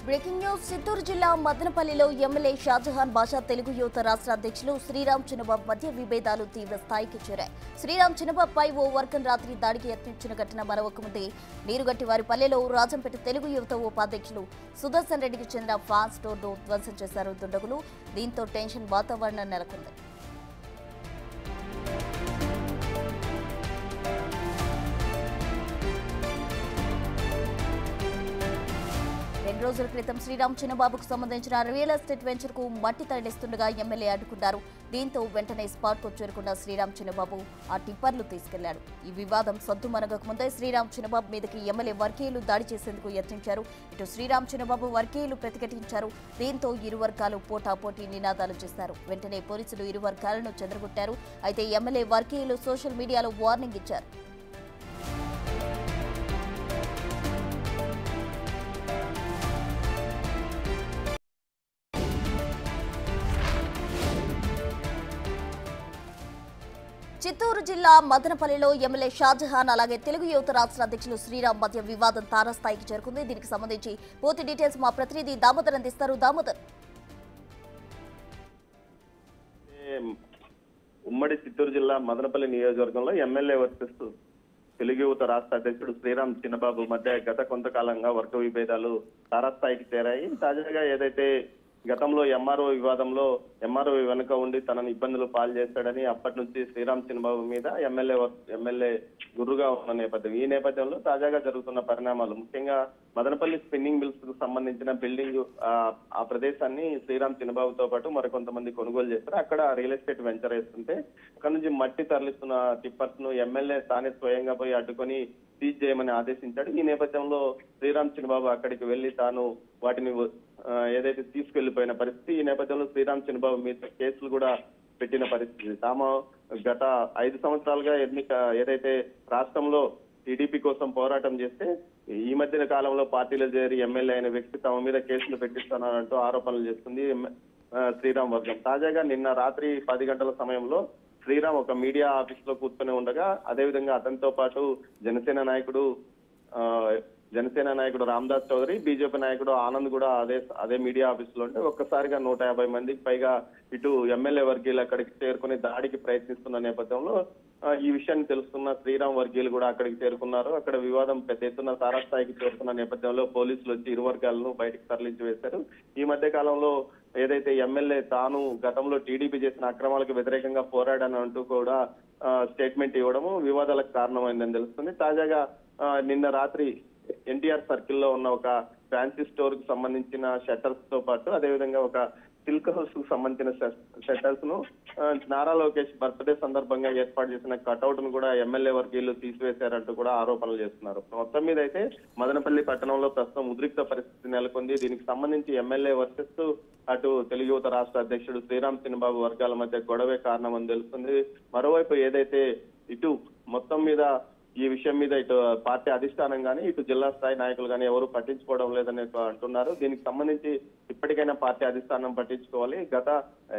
Breaking news Chittoor జిల్లా మదనపల్లిలో MLA Shahjahan బాషా తెలుగు యువత రాష్ట్ర అధ్యక్షులు శ్రీరామ్ చిన్నబాబు మధ్య విభేదాలు తీవ్ర స్థాయికి చేరాయి. శ్రీరామ్ చిన్నబాబుపై ఓ వర్గం రాత్రి దాడికి యత్నించిన ఘటన మరొకముందే నీరుగట్టి వారి పల్లెలో రాజంపేట తెలుగు యువత ఉపాధ్యక్షులు సుదర్శన్ రెడ్డికి చెందిన ఫాన్ స్టోర్ను ధ్వంసం చేశారు దుండగులు. దీంతో టెన్షన్ వాతావరణం నెలకొంది. 2 రోజుల క్రితం శ్రీరామ్ చిన్నబాబుకు సంబంధించిన రియల్ ఎస్టేట్ వెంచర్ కు మట్టి తరలిస్తుండగా ఎమ్మెల్యే అడ్డుకున్నారు. దీంతో వెంటనే స్పాట్ కు చేరుకున్న శ్రీరామ్ చిన్నబాబు ఆ టిప్పర్లు తీసుకెళ్లాడు. ఈ వివాదం సద్దుమణగక ముందే శ్రీరామ్ చిన్నబాబు మీదకి ఎమ్మెల్యే వర్గీయులు దాడి చేసేందుకు యత్నించారు. ఇటు శ్రీరామ్ చిన్నబాబు వర్గీయులు ప్రతిఘటించారు. దీంతో ఇరు వర్గాలు పోటాపోటీ నినాదాలు చేశారు. వెంటనే పోలీసులు ఇరు వర్గాలను చెదరగొట్టారు. అయితే ఎమ్మెల్యే వర్గీయులు సోషల్ మీడియాలో వార్నింగ్ ఇచ్చారు. చిత్తూరు జిల్లా మదనపల్లిలో ఎమ్మెల్యే షాజహాన్ అలాగే తెలుగు యువత రాష్ట్ర అధ్యక్షులు శ్రీరామ్ మధ్య వివాదం తారాస్థాయికి చేరుకుంది. దీనికి సంబంధించి పూర్తి డీటెయిల్స్ మా ప్రతినిధి దామోదర్ అందిస్తారు. దామోదర్, ఉమ్మడి చిత్తూరు జిల్లా మదనపల్లి నియోజకవర్గంలో ఎమ్మెల్యే వర్సెస్ తెలుగు యువత రాష్ట్ర అధ్యక్షుడు శ్రీరామ్ చిన్నబాబు మధ్య గత కొంతకాలంగా వర్గ విభేదాలు తారాస్థాయికి చేరాయి. తాజాగా ఏదైతే గతంలో ఎంఆర్ఓ వివాదంలో ఎంఆర్ఓ వెనుక ఉండి తనను ఇబ్బందులు పాలు చేస్తాడని అప్పటి నుంచి శ్రీరామ్ చిన్నబాబు మీద ఎమ్మెల్యే గుర్రుగా ఉన్న నేపథ్యం. ఈ నేపథ్యంలో తాజాగా జరుగుతున్న పరిణామాలు, ముఖ్యంగా మదనపల్లి స్పిన్నింగ్ మిల్స్ కు సంబంధించిన బిల్డింగ్ ఆ ప్రదేశాన్ని శ్రీరామ్ చిన్నబాబుతో పాటు మరికొంతమంది కొనుగోలు చేస్తారు. అక్కడ రియల్ ఎస్టేట్ వెంచర్ వేస్తుంటే అక్కడ నుంచి మట్టి తరలిస్తున్న టిప్పర్స్ ను ఎమ్మెల్యే తానే స్వయంగా పోయి అడ్డుకొని సీజ్ చేయమని ఆదేశించాడు. ఈ నేపథ్యంలో శ్రీరామ్ చిన్నబాబు అక్కడికి వెళ్లి తాను వాటిని ఏదైతే తీసుకెళ్లిపోయిన పరిస్థితి. ఈ నేపథ్యంలో శ్రీరామ్ చిన్నబాబు మీద కేసులు కూడా పెట్టిన పరిస్థితి. తాము గత 5 సంవత్సరాలుగా ఏదైతే రాష్ట్రంలో టీడీపీ కోసం పోరాటం చేస్తే ఈ మధ్యన కాలంలో పార్టీలో చేరి ఎమ్మెల్యే అయిన వ్యక్తి తమ మీద కేసులు పెట్టిస్తున్నారంటూ ఆరోపణలు చేస్తుంది శ్రీరామ్ వర్గం. తాజాగా నిన్న రాత్రి 10 గంటల సమయంలో శ్రీరామ్ ఒక మీడియా ఆఫీస్ లో కూర్చొని ఉండగా, అదేవిధంగా అతనితో పాటు జనసేన నాయకుడు రామదాస్ చౌదరి, బీజేపీ నాయకుడు ఆనంద్ కూడా అదే మీడియా ఆఫీస్ లో ఉంటే ఒక్కసారిగా 150 మందికి పైగా ఇటు ఎమ్మెల్యే వర్గీయులు అక్కడికి చేరుకుని దాడికి ప్రయత్నిస్తున్న నేపథ్యంలో ఈ విషయాన్ని తెలుసుకున్న శ్రీరామ్ వర్గీయులు కూడా అక్కడికి చేరుకున్నారు. అక్కడ వివాదం పెద్ద ఎత్తున తారాస్థాయికి చేరుకున్న నేపథ్యంలో పోలీసులు వచ్చి ఇరు వర్గాలను బయటకు తరలించి వేశారు. ఈ మధ్య కాలంలో ఏదైతే ఎమ్మెల్యే తాను గతంలో టీడీపీ చేసిన అక్రమాలకు వ్యతిరేకంగా పోరాడని అంటూ కూడా స్టేట్మెంట్ ఇవ్వడము వివాదాలకు కారణమైందని తెలుస్తుంది. తాజాగా నిన్న రాత్రి ఎన్టీఆర్ సర్కిల్ లో ఉన్న ఒక ఫ్యాన్సీ స్టోర్ కు సంబంధించిన షట్టర్స్ తో పాటు అదేవిధంగా ఒక సిల్క్ హౌస్ కు సంబంధించిన షట్టర్స్ ను నారా లోకేష్ బర్త్డే సందర్భంగా ఏర్పాటు చేసిన కటౌట్ ను కూడా ఎమ్మెల్యే వర్గీయులు తీసివేశారంటూ కూడా ఆరోపణలు చేస్తున్నారు. మొత్తం మీద అయితే మదనపల్లి పట్టణంలో ప్రస్తుతం ఉద్రిక్త పరిస్థితి నెలకొంది. దీనికి సంబంధించి ఎమ్మెల్యే వర్సెస్ అటు తెలుగు యువత రాష్ట్ర అధ్యక్షుడు శ్రీరామ్ చిన్నబాబు వర్గాల మధ్య గొడవే కారణమని తెలుస్తుంది. మరోవైపు ఏదైతే ఇటు మొత్తం మీద ఈ విషయం మీద ఇటు పార్టీ అధిష్టానం కానీ ఇటు జిల్లా స్థాయి నాయకులు కానీ ఎవరు పట్టించుకోవడం లేదని అంటున్నారు. దీనికి సంబంధించి ఇప్పటికైనా పార్టీ అధిష్టానం పట్టించుకోవాలి. గత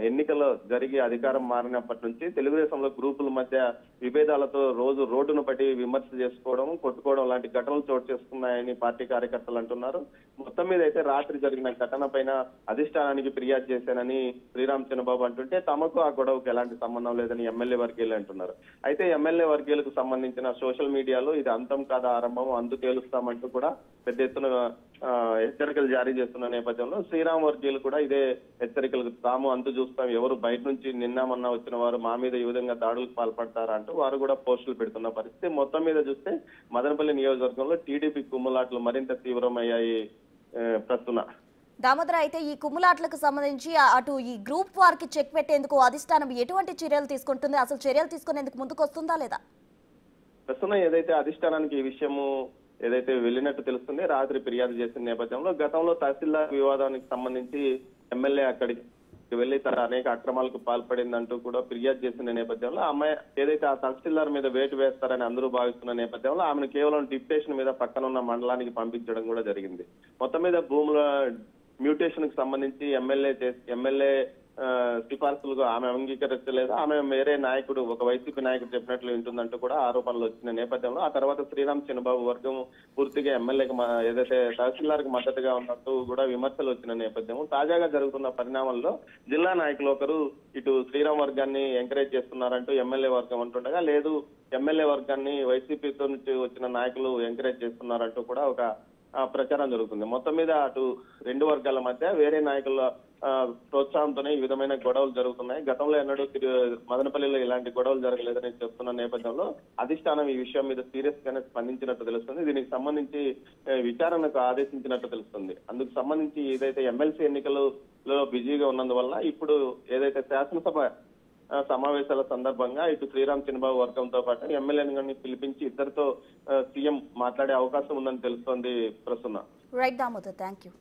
ఎన్నికల్లో జరిగి అధికారం మారినప్పటి నుంచి తెలుగుదేశంలో గ్రూపుల మధ్య విభేదాలతో రోజు రోడ్డును బట్టి విమర్శ చేసుకోవడం, కొట్టుకోవడం లాంటి ఘటనలు చోటు చేసుకున్నాయని పార్టీ కార్యకర్తలు అంటున్నారు. మొత్తం మీద అయితే రాత్రి జరిగిన ఘటన పైన అధిష్టానానికి ఫిర్యాదు చేశానని శ్రీరామ్ చిన్నబాబు అంటుంటే తమకు ఆ గొడవకు ఎలాంటి సంబంధం లేదని ఎమ్మెల్యే వర్గీయులు అంటున్నారు. అయితే ఎమ్మెల్యే వర్గీయులకు సంబంధించిన సోషల్ మీడియాలో ఇది అంతం కాదా ఆరంభం, అందు తేలుస్తామంటూ కూడా పెద్ద ఎత్తున హెచ్చరికలు జారీ చేస్తున్న నేపథ్యంలో శ్రీరామ్ వర్గీయులు కూడా ఇదే హెచ్చరికలకు తాము అంతు చూస్తాం, ఎవరు బయట నుంచి నిన్న మొన్న వచ్చిన వారు మా మీద ఈ విధంగా దాడులకు పాల్పడతారా అంటూ వారు కూడా పోస్టులు పెడుతున్న పరిస్థితి. మొత్తం మీద చూస్తే మదనపల్లి నియోజకవర్గంలో టీడీపీ కుమ్ములాట్లు మరింత తీవ్రమయ్యాయి ప్రస్తుతం. దామోదర్, అయితే ఈ కుమ్ములాట్లకు సంబంధించి అటు ఈ గ్రూప్ వారికి చెక్ పెట్టేందుకు అధిష్టానం ఎటువంటి చర్యలు తీసుకుంటుంది? అసలు చర్యలు తీసుకునేందుకు ముందుకు వస్తుందా లేదా? ప్రస్తుతం ఏదైతే అధిష్టానానికి ఈ విషయము ఏదైతే వెళ్ళినట్టు తెలుస్తుంది, రాత్రి ఫిర్యాదు చేసిన నేపథ్యంలో గతంలో తహసీల్దార్ వివాదానికి సంబంధించి ఎమ్మెల్యే అక్కడికి వెళ్లి తన అనేక అక్రమాలకు పాల్పడిందంటూ కూడా ఫిర్యాదు చేసిన నేపథ్యంలో అమ్మాయి ఏదైతే ఆ తహసీల్దార్ మీద వేటు వేస్తారని అందరూ భావిస్తున్న నేపథ్యంలో ఆమెను కేవలం డిప్యుటేషన్ మీద పక్కన ఉన్న మండలానికి పంపించడం కూడా జరిగింది. మొత్తం మీద భూముల మ్యూటేషన్ కు సంబంధించి ఎమ్మెల్యే సిఫార్సులకు ఆమె అంగీకరించలేదు. ఆమె వేరే నాయకుడు, ఒక వైసీపీ నాయకుడు చెప్పినట్లు వింటుందంటూ కూడా ఆరోపణలు వచ్చిన నేపథ్యంలో ఆ తర్వాత శ్రీరామ్ చిన్నబాబు వర్గం పూర్తిగా ఎమ్మెల్యేకి ఏదైతే తహసీల్దార్ కి మద్దతుగా ఉన్నట్టు కూడా విమర్శలు వచ్చిన నేపథ్యం తాజాగా జరుగుతున్న పరిణామాల్లో జిల్లా నాయకులు ఒకరు ఇటు శ్రీరామ్ వర్గాన్ని ఎంకరేజ్ చేస్తున్నారంటూ ఎమ్మెల్యే వర్గం అంటుండగా, లేదు ఎమ్మెల్యే వర్గాన్ని వైసీపీతో నుంచి వచ్చిన నాయకులు ఎంకరేజ్ చేస్తున్నారంటూ కూడా ఒక ప్రచారం జరుగుతుంది. మొత్తం మీద అటు రెండు వర్గాల మధ్య వేరే నాయకుల ప్రోత్సాహంతోనే ఈ విధమైన గొడవలు జరుగుతున్నాయి. గతంలో ఎన్నడూ మదనపల్లిలో ఇలాంటి గొడవలు జరగలేదని చెప్తున్న నేపథ్యంలో అధిష్టానం ఈ విషయం మీద సీరియస్ గానే స్పందించినట్టు తెలుస్తుంది. దీనికి సంబంధించి విచారణకు ఆదేశించినట్టు తెలుస్తుంది. అందుకు సంబంధించి ఏదైతే ఎమ్మెల్సీ ఎన్నికలలో బిజీగా ఉన్నందువల్ల ఇప్పుడు ఏదైతే శాసనసభ సమావేశాల సందర్భంగా ఇటు శ్రీరామ్ చిన్నబాబు వర్గంతో పాటు ఎమ్మెల్యేని పిలిపించి ఇద్దరితో సీఎం మాట్లాడే అవకాశం ఉందని తెలుస్తోంది ప్రస్తుతం. Right Damodar, thank you.